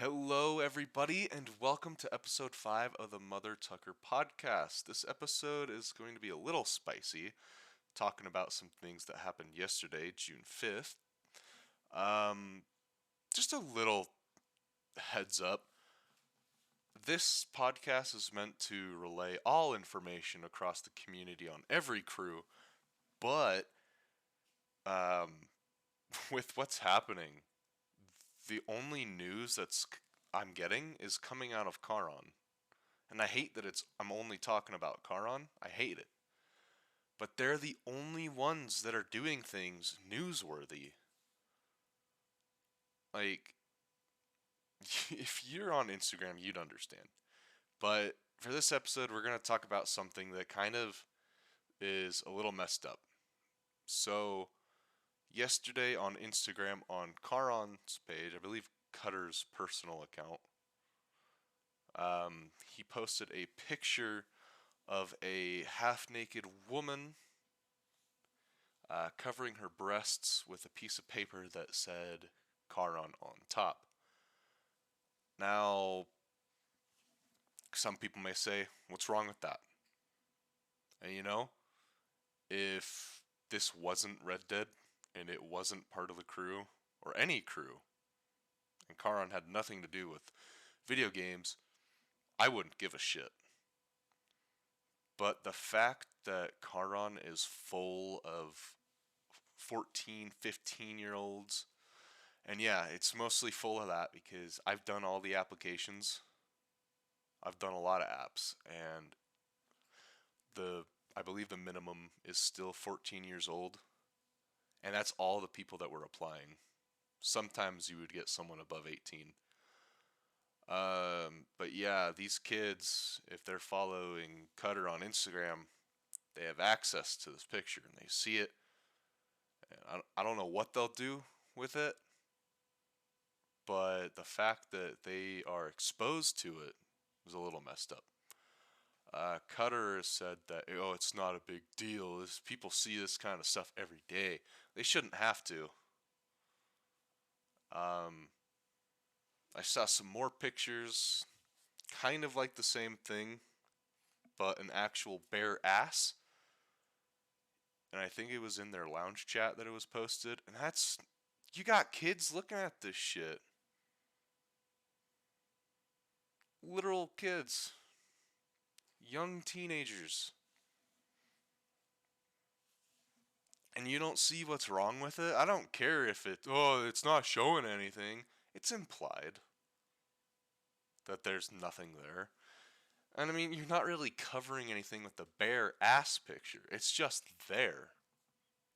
Hello, everybody, and welcome to episode 5 of the Mother Tucker podcast. This episode is going to be a little spicy, talking about some things that happened yesterday, June 5th. Um, just a little heads up. This podcast is meant to relay all information across the community on every crew, but um, with what's happening, the only news I'm getting is coming out of Charon. And I hate that I'm only talking about Charon. I hate it. But they're the only ones that are doing things newsworthy. Like, if you're on Instagram, you'd understand. But for this episode, we're going to talk about something that kind of is a little messed up. So, yesterday on Instagram, on Charon's page, I believe Cutter's personal account, he posted a picture of a half naked woman covering her breasts with a piece of paper that said Charon on top. Now, some people may say, what's wrong with that? And if this wasn't Red Dead and it wasn't part of the crew, or any crew, and Charon had nothing to do with video games, I wouldn't give a shit. But the fact that Charon is full of 14, 15-year-olds. And yeah, it's mostly full of that because I've done all the applications. I've done a lot of apps, and the I believe the minimum is still 14 years old, and that's all the people that were applying. Sometimes you would get someone above 18. But yeah, these kids, if they're following Cutter on Instagram, they have access to this picture and they see it. And I don't know what they'll do with it, but the fact that they are exposed to it is a little messed up. Cutter has said that, oh, it's not a big deal. People see this kind of stuff every day. They shouldn't have to. Um, I saw some more pictures, kind of like the same thing, but an actual bare ass. And I think it was in their lounge chat that it was posted. And you got kids looking at this shit. Literal kids. Young teenagers. And you don't see what's wrong with it. I don't care if it's not showing anything. It's implied that there's nothing there. And I mean, you're not really covering anything with the bare ass picture. It's just there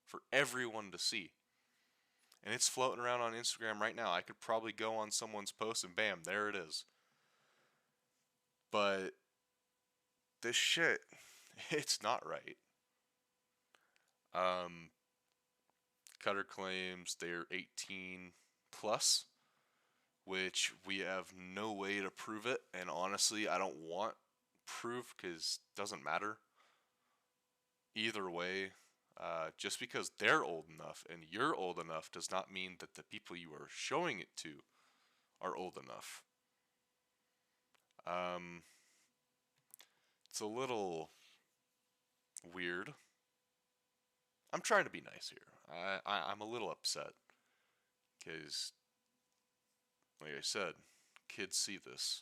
for everyone to see. And it's floating around on Instagram right now. I could probably go on someone's post and bam, there it is. But this shit, it's not right. Um, Cutter claims they're 18 plus, which we have no way to prove it. And honestly, I don't want proof because it doesn't matter. Either way, just because they're old enough and you're old enough does not mean that the people you are showing it to are old enough. Um, it's a little weird. I'm trying to be nice here. I'm a little upset because, like I said, kids see this.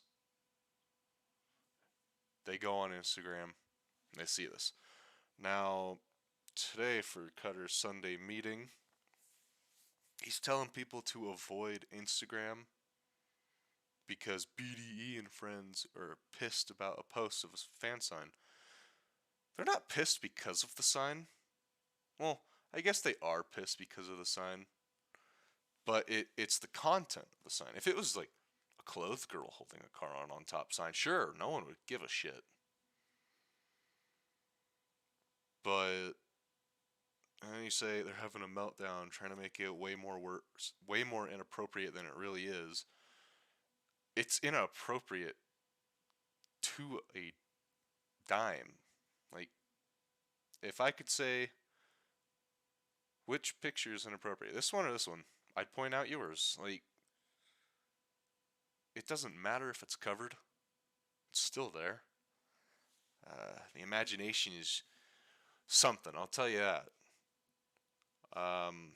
They go on Instagram and they see this. Now, today for Cutter's Sunday meeting, he's telling people to avoid Instagram because BDE and friends are pissed about a post of a fan sign. They're not pissed because of the sign. Well, I guess they are pissed because of the sign, but it's the content of the sign. If it was like a clothed girl holding a car on top sign, sure, no one would give a shit. But and then you say they're having a meltdown, trying to make it way more worse, way more inappropriate than it really is. It's inappropriate to a dime. Like, if I could say which picture is inappropriate, this one or this one, I'd point out yours. Like, it doesn't matter if it's covered, it's still there. The imagination is something, I'll tell you that. Um,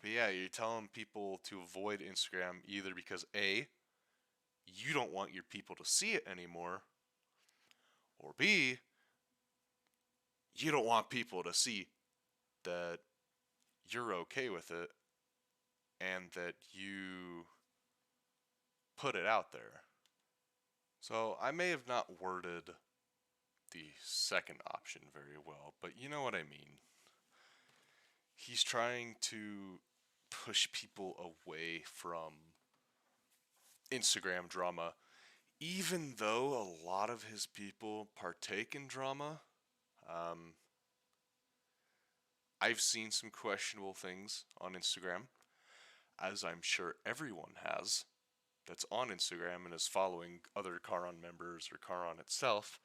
but yeah, you're telling people to avoid Instagram either because A, you don't want your people to see it anymore, or B, you don't want people to see that you're okay with it and that you put it out there. So I may have not worded the second option very well, but you know what I mean. He's trying to push people away from Instagram drama, even though a lot of his people partake in drama. Um, I've seen some questionable things on Instagram, as I'm sure everyone has that's on Instagram and is following other Caron members or Caron itself.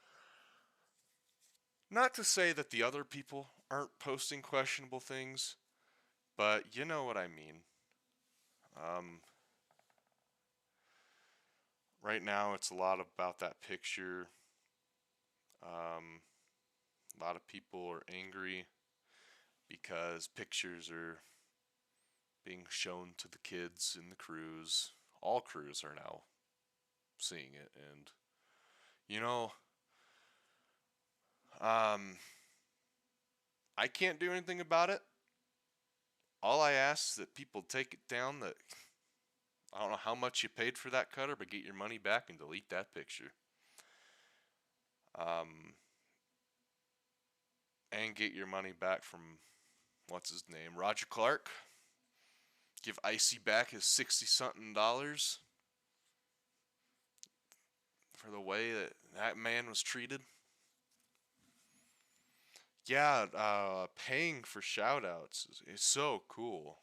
Not to say that the other people aren't posting questionable things, but you know what I mean. Um, right now, it's a lot about that picture. A lot of people are angry because pictures are being shown to the kids in the crews. All crews are now seeing it, and you know, um, I can't do anything about it. All I ask is that people take it down. That I don't know how much you paid for that cutter, but get your money back and delete that picture. Um, and get your money back from what's his name, Roger Clark. Give Icy back his 60 something dollars for the way that that man was treated. Yeah, paying for shoutouts is so cool.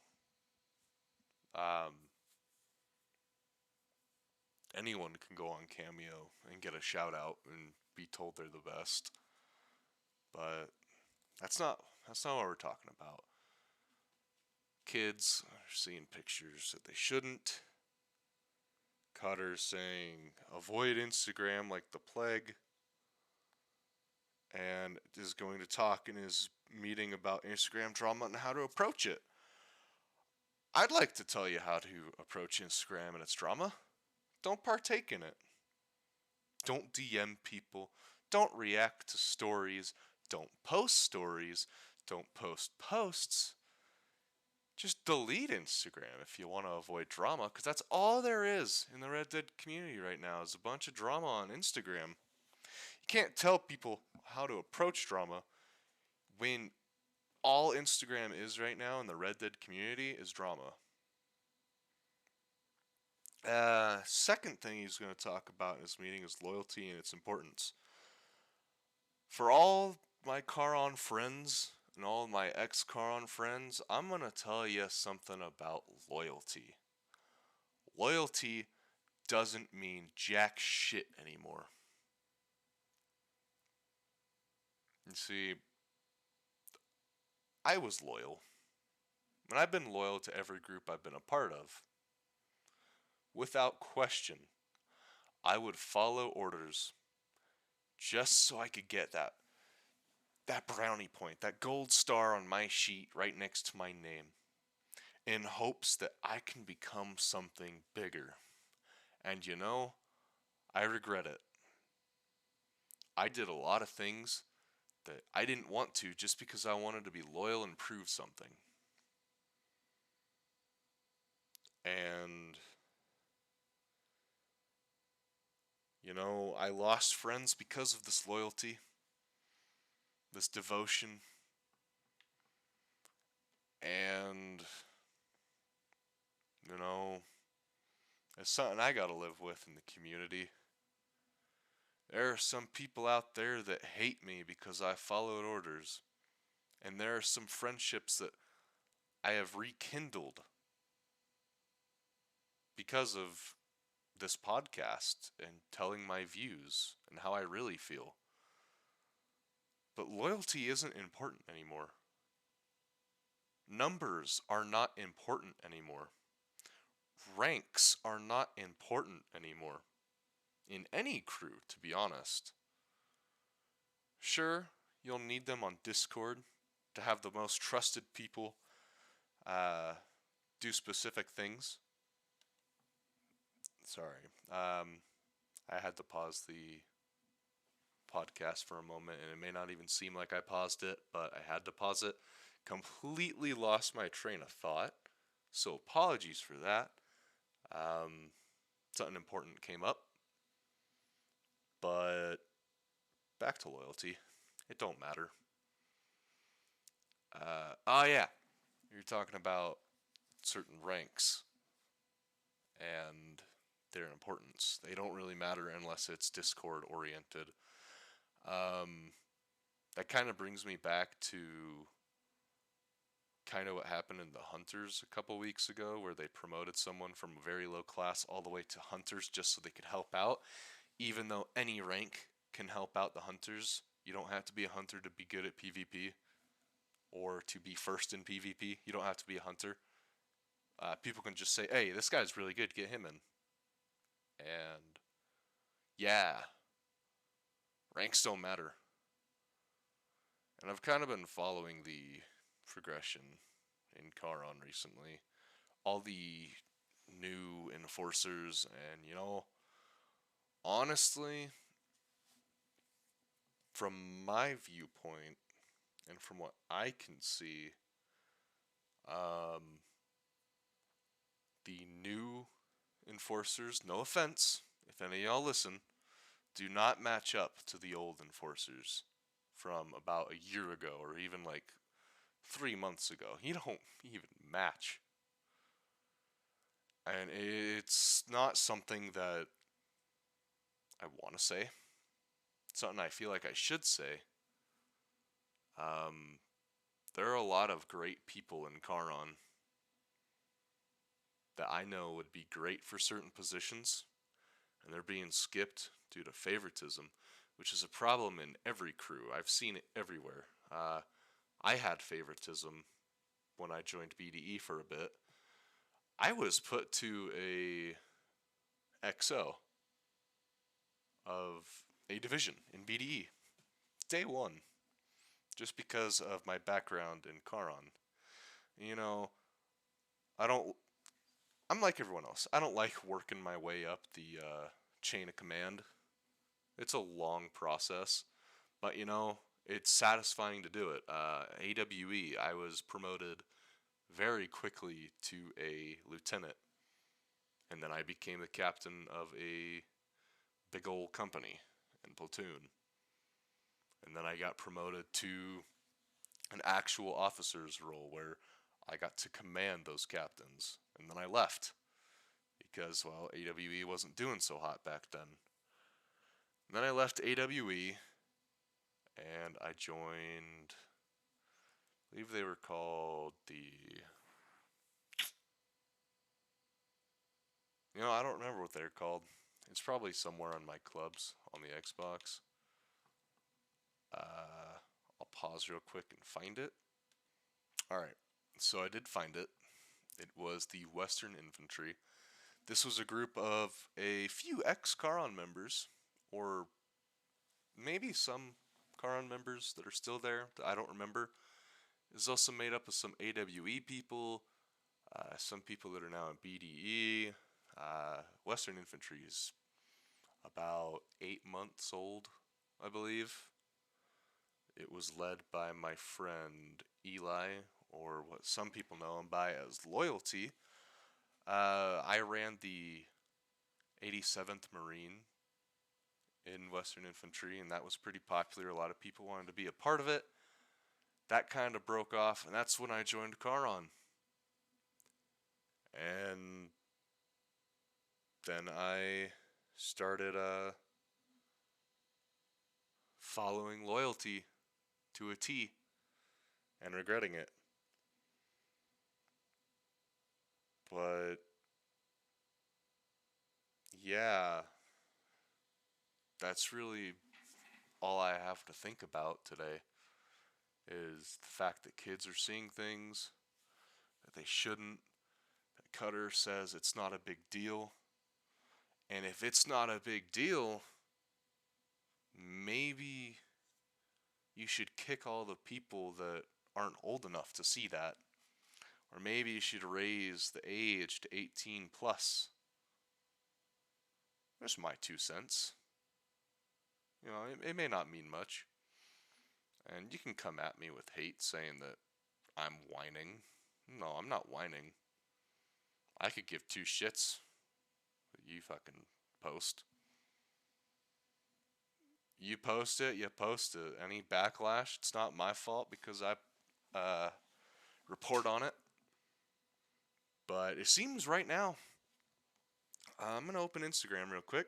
Um, anyone can go on Cameo and get a shout out and be told they're the best. But that's not what we're talking about. Kids are seeing pictures that they shouldn't. Cutter's saying avoid Instagram like the plague, and is going to talk in his meeting about Instagram drama and how to approach it. I'd like to tell you how to approach Instagram and its drama. Don't partake in it. Don't DM people. Don't react to stories. Don't post stories. Don't post posts. Just delete Instagram if you want to avoid drama, because that's all there is in the Red Dead community right now is a bunch of drama on Instagram. You can't tell people how to approach drama when all Instagram is right now in the Red Dead community is drama. Second thing he's going to talk about in this meeting is loyalty and its importance. For all my Charon friends and all my ex-Charon friends, I'm going to tell you something about loyalty. Loyalty doesn't mean jack shit anymore. You see, I was loyal, and I've been loyal to every group I've been a part of. Without question, I would follow orders just so I could get that brownie point, that gold star on my sheet right next to my name, in hopes that I can become something bigger. And you know, I regret it. I did a lot of things that I didn't want to just because I wanted to be loyal and prove something. And, you know, I lost friends because of this loyalty, this devotion, and, you know, it's something I gotta live with in the community. There are some people out there that hate me because I followed orders, and there are some friendships that I have rekindled because of this podcast and telling my views and how I really feel. But loyalty isn't important anymore. Numbers are not important anymore. ranks are not important anymore in any crew, to be honest. Sure, you'll need them on Discord to have the most trusted people uh, do specific things. Sorry. I had to pause the podcast for a moment, and it may not even seem like I paused it, but I had to pause it. Completely lost my train of thought, so apologies for that. Um, Something important came up, but back to loyalty. It don't matter. Oh yeah, you're talking about certain ranks and their importance. They don't really matter unless it's Discord oriented. Um, that kind of brings me back to kind of what happened in the Hunters a couple weeks ago, where they promoted someone from a very low class all the way to Hunters just so they could help out. Even though any rank can help out the Hunters, you don't have to be a Hunter to be good at PvP or to be first in PvP. You don't have to be a Hunter. People can just say, hey, this guy's really good, get him in. And yeah, ranks don't matter. And I've kind of been following the progression in Charon recently. All the new enforcers, and honestly, from my viewpoint and from what I can see, um, the new enforcers, no offense, if any of y'all listen, do not match up to the old enforcers from about a year ago or even like 3 months ago. You don't even match. And it's not something that I want to say. It's something I feel like I should say. Um, there are a lot of great people in Charon that I know would be great for certain positions, and they're being skipped due to favoritism, which is a problem in every crew. I've seen it everywhere. I had favoritism when I joined BDE for a bit. I was put to a XO of a division in BDE day one, just because of my background in Charon. You know, I don't. I'm like everyone else. I don't like working my way up the chain of command. It's a long process, but it's satisfying to do it. AWE, I was promoted very quickly to a lieutenant, and then I became the captain of a big old company and platoon, and then I got promoted to an actual officer's role where I got to command those captains, and then I left because, well, AWE wasn't doing so hot back then. And then I left AWE and I joined, I believe they were called I don't remember what they're called. It's probably somewhere on my clubs on the Xbox. I'll pause real quick and find it. Alright, so I did find it. It was the Western Infantry. This was a group of a few ex-Charon members, or maybe some Charon members that are still there that I don't remember. It's also made up of some AWE people, some people that are now in BDE. Western Infantry is about 8 months old, I believe. It was led by my friend Eli, or what some people know him by as Loyalty. I ran the 87th Marine in Western Infantry, and that was pretty popular. A lot of people wanted to be a part of it. That kind of broke off, and that's when I joined Charon. And then I started following Loyalty to a T and regretting it. But yeah, that's really all I have to think about today is the fact that kids are seeing things that they shouldn't, that Cutter says it's not a big deal. And if it's not a big deal, maybe you should kick all the people that aren't old enough to see that. Or maybe you should raise the age to 18 plus. That's my 2 cents. It may not mean much. And you can come at me with hate saying that I'm whining. No, I'm not whining. I could give two shits what you fucking post. You post it, you post it. Any backlash, it's not my fault because I report on it. But it seems right now, I'm going to open Instagram real quick.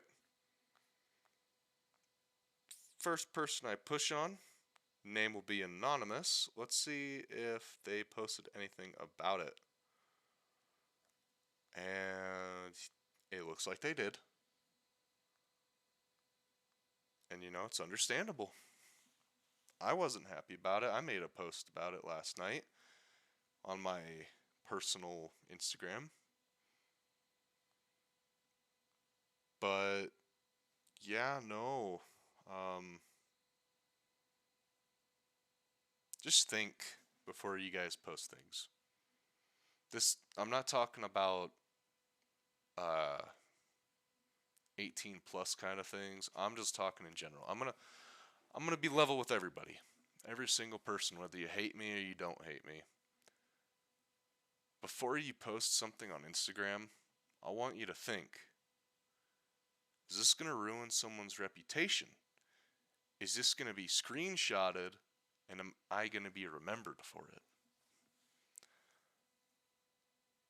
First person I push on, name will be anonymous. Let's see if they posted anything about it. And it looks like they did. And it's understandable. I wasn't happy about it. I made a post about it last night on my personal Instagram. But yeah, no. Just think before you guys post things. I'm not talking about 18 plus kind of things. I'm just talking in general. I'm gonna be level with everybody. Every single person, whether you hate me or you don't hate me. Before you post something on Instagram, I want you to think, is this going to ruin someone's reputation? Is this going to be screenshotted and am I going to be remembered for it?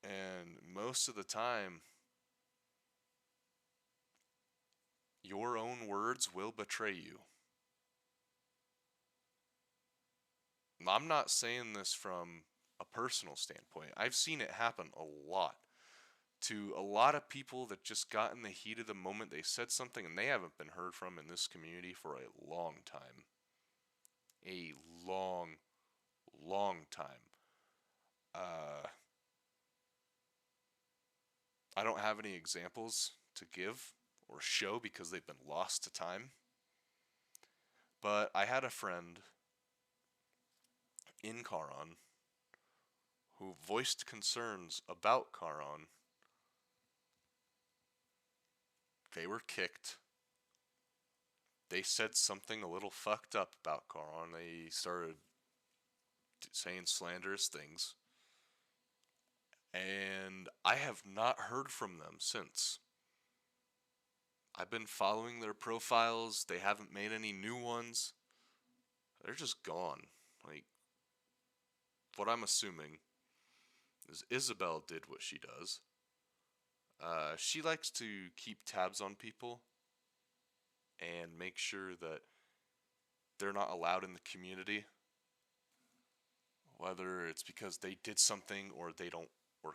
And most of the time, your own words will betray you. I'm not saying this from a personal standpoint. I've seen it happen a lot to a lot of people that just got in the heat of the moment. They said something and they haven't been heard from in this community for a long time. A long, long time. I don't have any examples to give or show because they've been lost to time. But I had a friend in Caron who voiced concerns about Caron. They were kicked. They said something a little fucked up about Caron. They started saying slanderous things. And I have not heard from them since. I've been following their profiles. They haven't made any new ones. They're just gone. Like, what I'm assuming is Isabel did what she does. She likes to keep tabs on people and make sure that they're not allowed in the community. Whether it's because they did something or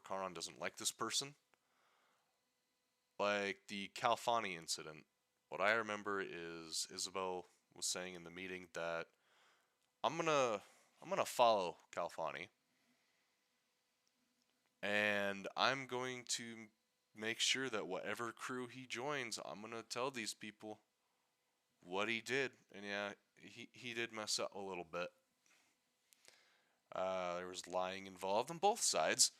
Caron doesn't like this person. Like the Calfani incident. What I remember is Isabel was saying in the meeting that I'm gonna follow Calfani. And I'm going to make sure that whatever crew he joins, I'm going to tell these people what he did. And yeah, he did mess up a little bit. There was lying involved on both sides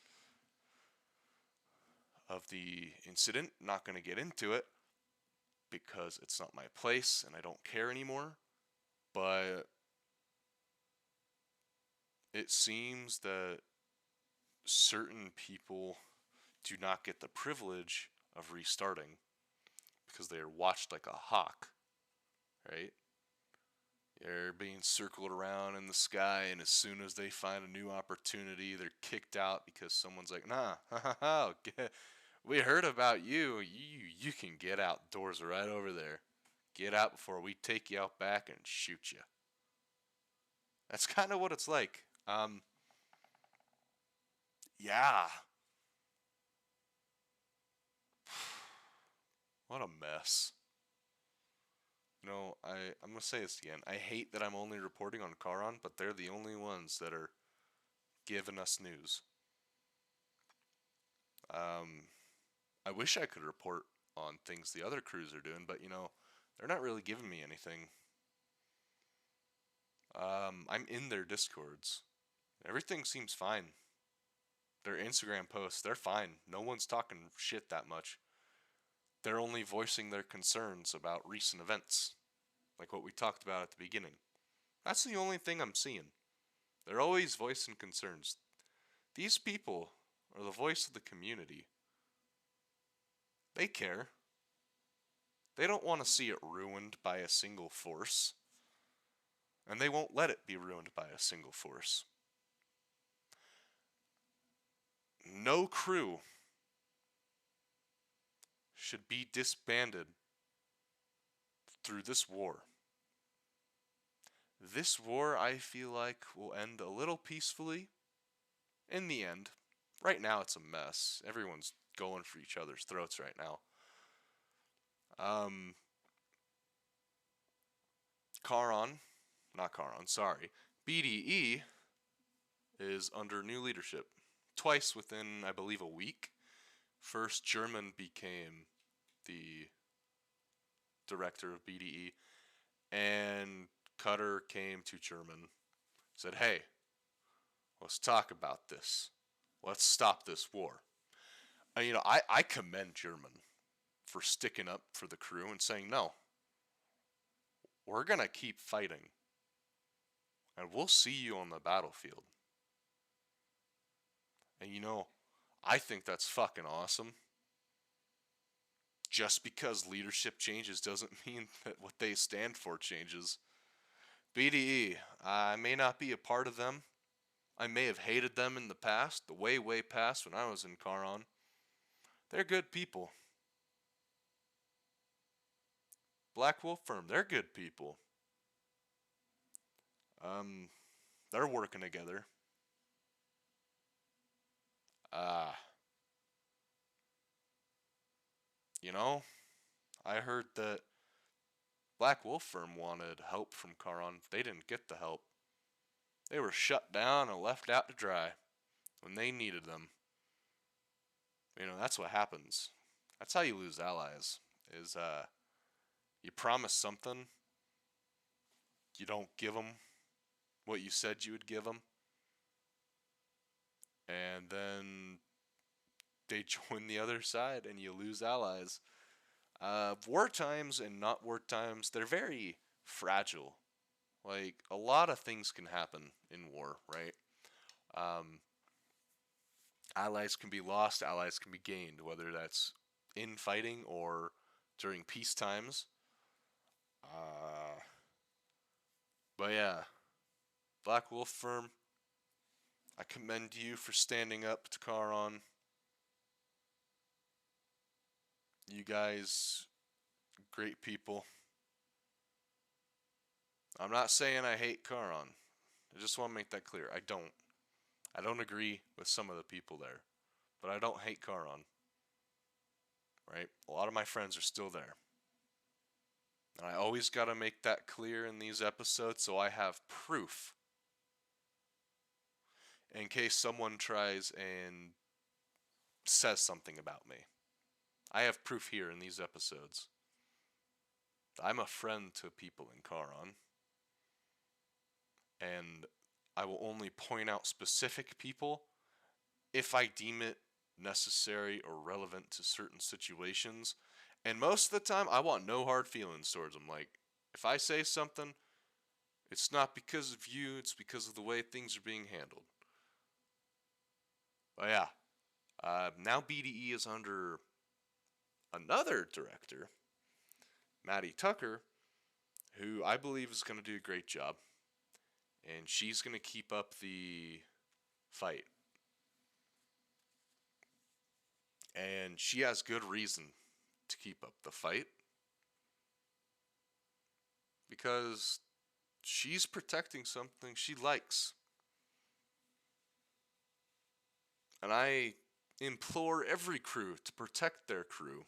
of the incident. Not going to get into it because it's not my place and I don't care anymore. But it seems that certain people do not get the privilege of restarting because they are watched like a hawk, right? They're being circled around in the sky, and as soon as they find a new opportunity, they're kicked out because someone's like, nah, we heard about you. You can get out. Doors are right over there. Get out before we take you out back and shoot you. That's kind of what it's like. Yeah. What a mess. I'm going to say this again. I hate that I'm only reporting on Caron, but they're the only ones that are giving us news. Um, I wish I could report on things the other crews are doing, but they're not really giving me anything. I'm in their discords. Everything seems fine. Their Instagram posts, they're fine. No one's talking shit that much. They're only voicing their concerns about recent events, like what we talked about at the beginning. That's the only thing I'm seeing. They're always voicing concerns. These people are the voice of the community. They care. They don't want to see it ruined by a single force, and they won't let it be ruined by a single force. No crew should be disbanded through this war. This war, I feel like, will end a little peacefully in the end. Right now, it's a mess. Everyone's going for each other's throats right now. Um, not Caron, sorry. BDE is under new leadership. Twice within, I believe, a week. First, German became the director of BDE, and Cutter came to German, said, "Hey, let's talk about this. Let's stop this war." I commend German for sticking up for the crew and saying, "No, we're gonna keep fighting, and we'll see you on the battlefield." And I think that's fucking awesome. Just because leadership changes doesn't mean that what they stand for changes. BDE, I may not be a part of them. I may have hated them in the past, the way, way past when I was in Caron. They're good people. Black Wolf Firm, they're good people. Um, they're working together. Uh, you know, I heard that Black Wolf Firm wanted help from Caron. They didn't get the help. They were shut down and left out to dry when they needed them. That's what happens. That's how you lose allies. Is you promise something, you don't give them what you said you would give them, and then they join the other side and you lose allies. War times and not war times, they're very fragile. Like, a lot of things can happen in war, right? Um, Allies can be lost, allies can be gained, whether that's in fighting or during peace times. Uh, but yeah, Black Wolf Firm, I commend you for standing up to Caron. You guys, great people. I'm not saying I hate Caron. I just want to make that clear. I don't. I don't agree with some of the people there, but I don't hate Caron. Right? A lot of my friends are still there. And I always got to make that clear in these episodes so I have proof in case someone tries and says something about me. I have proof here in these episodes. I'm a friend to people in Caron, and I will only point out specific people if I deem it necessary or relevant to certain situations. And most of the time, I want no hard feelings towards them. Like, if I say something, it's not because of you, it's because of the way things are being handled. But yeah, now BDE is under another director, Maddie Tucker, who I believe is going to do a great job. And she's going to keep up the fight. And she has good reason to keep up the fight. Because she's protecting something she likes. And I implore every crew to protect their crew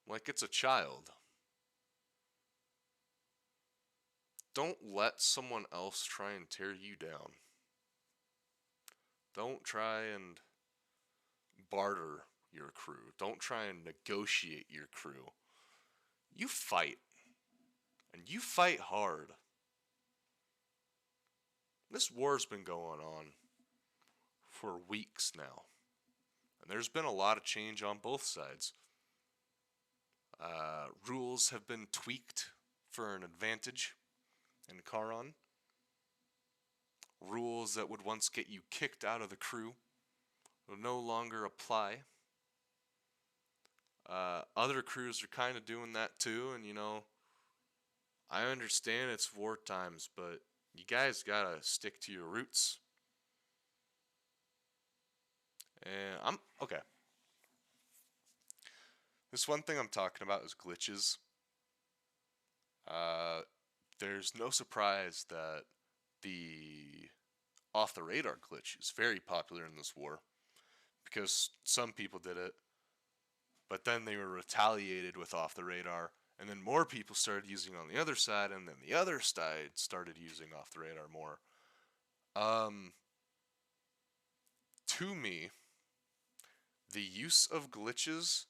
like it's a child. Don't let someone else try and tear you down. Don't try and barter your crew. Don't try and negotiate your crew. You fight. And you fight hard. This war's been going on for weeks now. And there's been a lot of change on both sides. Rules have been tweaked for an advantage in Charon. Rules that would once get you kicked out of the crew will no longer apply. Other crews are kind of doing that too, and I understand it's war times, but you guys gotta stick to your roots. And I'm okay. This one thing I'm talking about is glitches. Uh, there's no surprise that the off the radar glitch is very popular in this war because some people did it, but then they were retaliated with off the radar, and then more people started using on the other side, and then the other side started using off the radar more. Um, to me, the use of glitches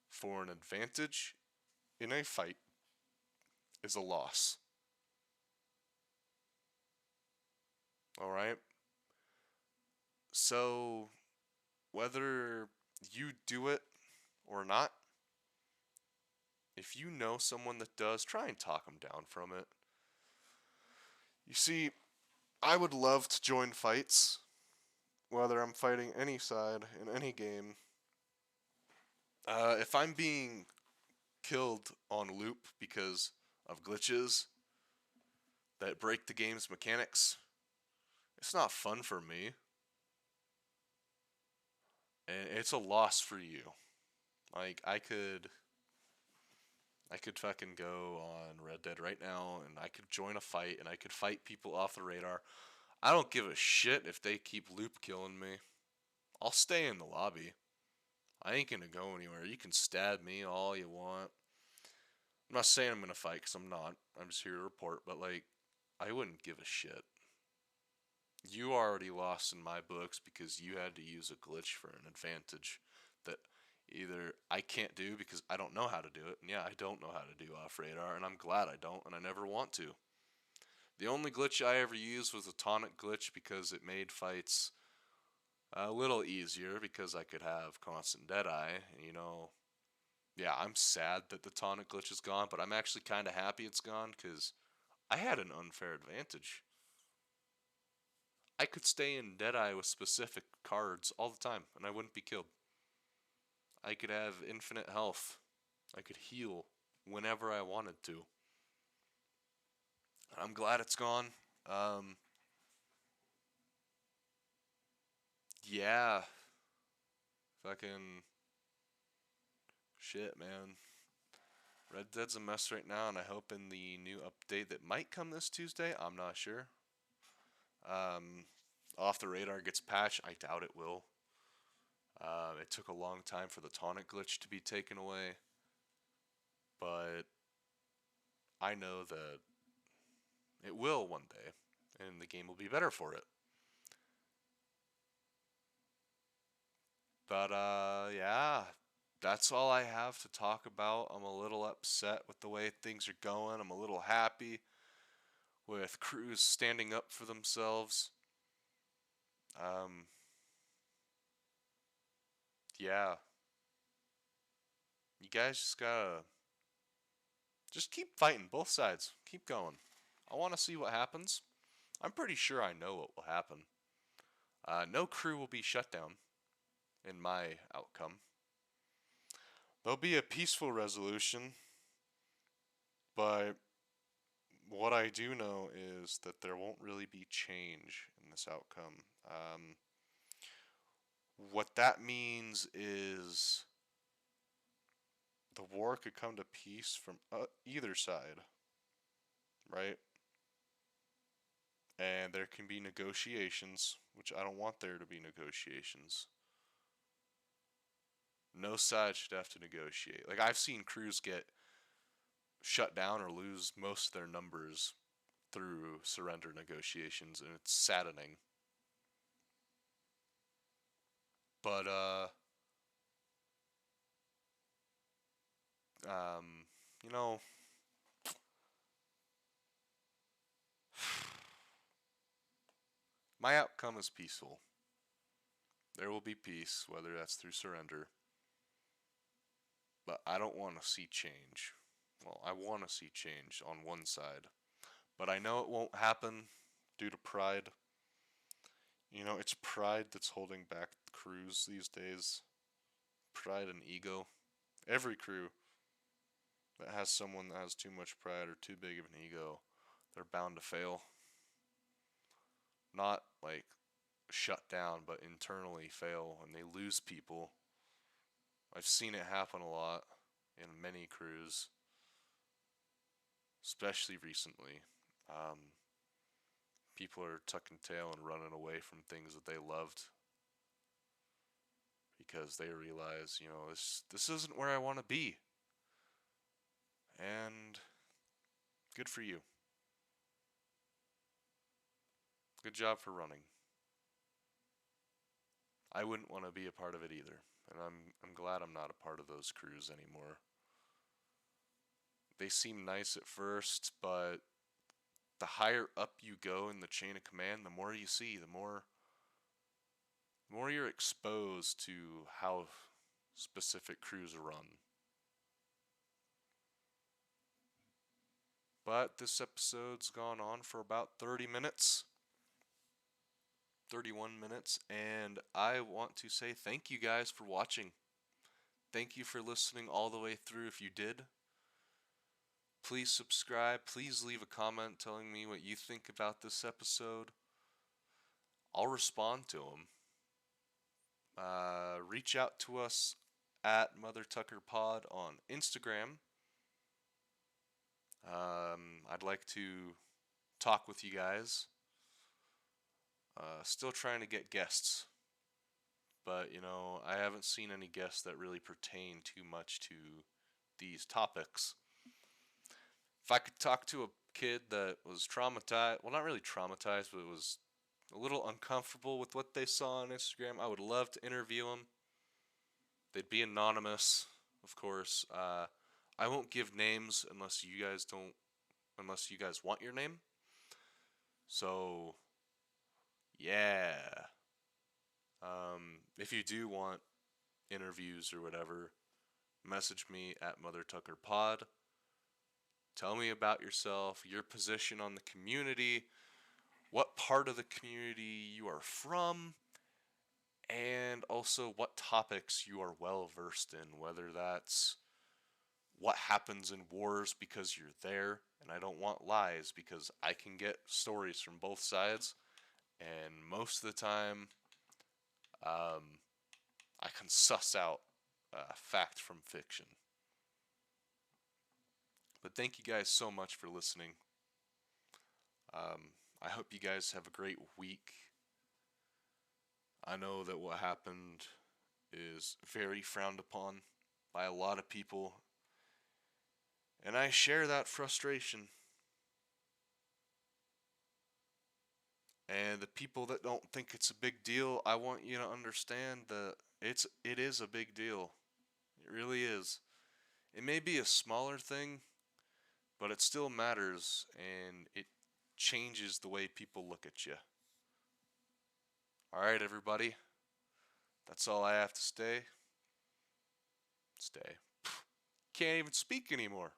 for an advantage in a fight is a loss. Alright? So, whether you do it or not, if you know someone that does, try and talk them down from it. You see, I would love to join fights, whether I'm fighting any side in any game. If I'm being killed on loop because of glitches that break the game's mechanics, it's not fun for me. And it's a loss for you. Like, I could fucking go on Red Dead right now and I could join a fight and I could fight people off the radar. I don't give a shit if they keep loop killing me. I'll stay in the lobby. I ain't gonna go anywhere. You can stab me all you want. I'm not saying I'm gonna fight because I'm not. I'm just here to report, but like, I wouldn't give a shit. You already lost in my books because you had to use a glitch for an advantage that either I can't do because I don't know how to do it, and yeah, I don't know how to do off radar, and I'm glad I don't, and I never want to. The only glitch I ever used was a tonic glitch because it made fights a little easier because I could have constant deadeye. Yeah, I'm sad that the tonic glitch is gone, but I'm actually kind of happy it's gone because I had an unfair advantage. I could stay in deadeye with specific cards all the time, and I wouldn't be killed. I could have infinite health. I could heal whenever I wanted to. I'm glad it's gone. Um, yeah, fucking shit, man. Red Dead's a mess right now, and I hope in the new update that might come this Tuesday, I'm not sure. Um, Off the radar gets patched. I doubt it will. It took a long time for the tonic glitch to be taken away, but I know that it will one day, and the game will be better for it. But yeah, that's all I have to talk about. I'm a little upset with the way things are going. I'm a little happy with crews standing up for themselves. Um, yeah, you guys just keep fighting both sides. Keep going. I want to see what happens. I'm pretty sure I know what will happen. No crew will be shut down in my outcome. There'll be a peaceful resolution, but what I do know is that there won't really be change in this outcome. What that means is the war could come to peace from either side, right? And there can be negotiations, which I don't want there to be negotiations. No side should have to negotiate. Like, I've seen crews get shut down or lose most of their numbers through surrender negotiations, and it's saddening. But Um, you know, my outcome is peaceful. There will be peace, whether that's through surrender. But I don't want to see change. Well, I want to see change on one side, but I know it won't happen due to pride. It's pride that's holding back crews these days. Pride and ego. Every crew that has someone that has too much pride or too big of an ego, they're bound to fail. Not like shut down, but internally fail and they lose people. I've seen it happen a lot in many crews, especially recently. Um, People are tucking tail and running away from things that they loved because they realize, this isn't where I want to be. And good for you. Good job for running. I wouldn't want to be a part of it either, and I'm glad I'm not a part of those crews anymore. They seem nice at first, but the higher up you go in the chain of command, the more you see, the more you're exposed to how specific crews are run. But this episode's gone on for about 30 minutes, 31 minutes, and I want to say thank you guys for watching. Thank you for listening all the way through if you did. Please subscribe. Please leave a comment telling me what you think about this episode. I'll respond to them. Reach out to us at Mother Tucker Pod on Instagram. I'd like to talk with you guys. Still trying to get guests, but I haven't seen any guests that really pertain too much to these topics. If I could talk to a kid that was traumatized, well, not really traumatized, but was a little uncomfortable with what they saw on Instagram, I would love to interview them. They'd be anonymous, of course. I won't give names unless you guys want your name. So, yeah. If you do want interviews or whatever, message me at Mother Tucker Pod. Tell me about yourself, your position on the community, what part of the community you are from, and also what topics you are well versed in, whether that's what happens in wars because you're there, and I don't want lies because I can get stories from both sides, and most of the time, I can suss out fact from fiction. But thank you guys so much for listening. I hope you guys have a great week. I know that what happened is very frowned upon by a lot of people, and I share that frustration. And the people that don't think it's a big deal, I want you to understand that it is a big deal. It really is. It may be a smaller thing, but it still matters and it changes the way people look at you. All right, everybody. That's all I have to stay. Can't even speak anymore.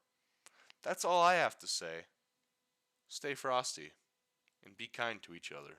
That's all I have to say. Stay frosty and be kind to each other.